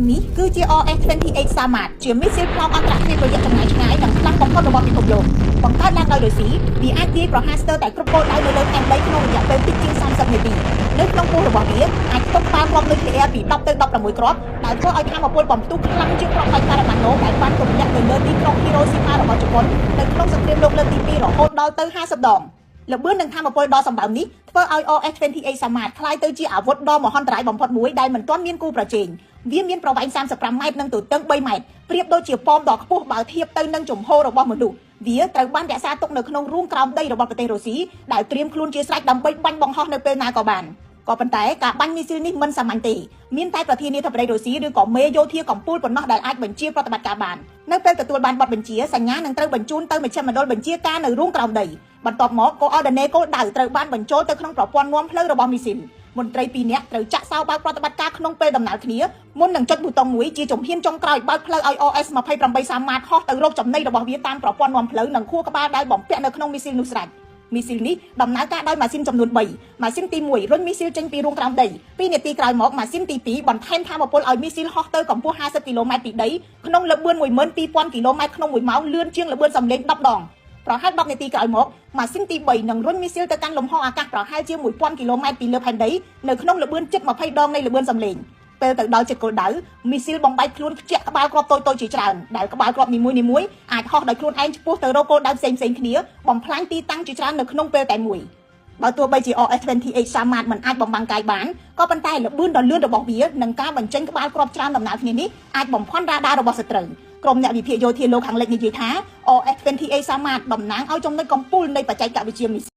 នេះគឺជា RS-28 Samad ជាមីស៊ីលផ្លោមអន្តរជាតិប្រយ័ត្នចំណាយឆ្ងាយនិងខ្លាំងបំផុតរបស់ពិភពលោកបង្កើតឡើងដោយរុស្ស៊ីវាអាចទាញប្រហារស្ទើរតែគ្រប់គោលដៅនៅលើផែនដីក្នុងរយៈពេលតិចជាង30នាទីនៅក្នុងពោះរបស់វាអាចផ្ទុកបានគ្រាប់នុយក្លេអ៊ែរពី10ទៅ16គ្រាប់ដែលធ្វើឲ្យថាមពលបំផ្ទុះខ្លាំងជាងគ្រាប់បាញ់ប៉ារ៉ាម៉ាណូដែលបានទម្លាក់ទៅលើទីក្រុងហ៊ីរ៉ូស៊ីម៉ារបស់ជប៉ុននៅក្នុងសង្គ្រាមលោកលើកទី2រហូតដល់ទៅ50ដងល្បឿននិងថាមពលដ៏សម្បើមនេះធ្វើឲ្យ RS-28 Samad ក្លាយទៅជាអាវុធដ៏មហន្តរាយបំផុតមួយដែលមិនទាន់មានគូប្រជែងវាមានប្រវែង35ម៉ែត្រនិងទទឹង3ម៉ែត្រប្រៀបដូចជាប៉មដ៏ខ្ពស់បើធៀបទៅនឹងជំហររបស់មនុស្សវាត្រូវបានរក្សាទុកនៅក្នុងរូងក្រោមដីរបស់ប្រទេសរុស្ស៊ីដែលត្រៀមខ្លួនជាស្រេចដើម្បីបាញ់បង្ហោះនៅពេលណាក៏បានក៏ប៉ុន្តែការបាញ់មីស៊ីលនេះមិនសាមញ្ញទេមានតែប្រធានាធិបតីរុស្ស៊ីឬក៏មេយោធាកំពូលប៉ុណ្ណោះដែលអាចបញ្ជាប្រតិបត្តិការបាននៅពេលទទួលបានបទបញ្ជាសញ្ញានឹងត្រូវបញ្ជូនទៅមជ្ឈមណ្ឌលបញ្ជាការនៅរូងក្រោមដីបន្ទាប់មកកូអរឌីណេគោលដៅត្រូវបានបញ្ចូលទៅក្នុងប្រព័ន្ធនាំផ្លូវរបស់មីស៊ីលមន្ត្រី2នាក់ត្រូវចាក់សោបើកប្រតិបត្តិការក្នុងពេលដំណើរគ្នាមុននឹងចុចប៊ូតុងមួយជាជំហានចុងក្រោយបើកផ្លូវឲ្យ RS-28 Samad ហោះទៅរកចំណីរបស់វាតាមប្រព័ន្ធនាំផ្លូវនិងខួរក្បាលដែលបំពាក់នៅក្នុងមីស៊ីលនោះស្រេចមីស៊ីលនេះដំណើរការដោយម៉ាស៊ីនចំនួន3ម៉ាស៊ីនទី1រុញមីស៊ីលចេញពីរូងក្រោមដី2នាទីក្រោយមកម៉ាស៊ីនទី2បន្ថែមថាមពលឲ្យមីស៊ីលហោះទៅកម្ពស់50គីឡូម៉ែត្រពីដីក្នុងល្បឿន12000គីឡូម៉ែត្រក្នុង1ម៉ោងលឿនជាងល្បឿនសំឡេង10ដងប្រហែល10នាទីក្រោយមកម៉ាស៊ីនទី3នឹងរុញមីស៊ីលទៅកាន់លំហអាកាសប្រហែលជា1000គីឡូម៉ែត្រពីលើផែនដីនៅក្នុងល្បឿនជិត20ដងនៃល្បឿនសំឡេងពេលទៅដល់ជិតគោលដៅមីស៊ីលបំបែកខ្លួនខ្ជាក់ក្បាលគ្រាប់តូចៗជាច្រើនដែលក្បាលគ្រាប់នីមួយៗអាចហោះដោយខ្លួនឯងឆ្ពោះទៅរកគោលដៅផ្សេងៗគ្នាបំផ្លាញទីតាំងជាច្រើននៅក្នុងពេលតែមួយបើទោះបីជា RS-28 Samad មិនអាចបំបាំងកាយបានក៏ប៉ុន្តែល្បឿនដ៏លឿនរបស់វានិងការបញ្ចេញក្បាលគ្រាប់ច្រើនដំណើរគ្នានេះអាចបំភាន់រ៉ាដារបស់សត្រូវក្រុមអ្នកវិភាគយោធាលោកខាងលិចនិយាយថា RS-28 Samad តំណាងឲ្យចំណុចកំពូលនៃបច្ចេកវិទ្យាមីស៊ីល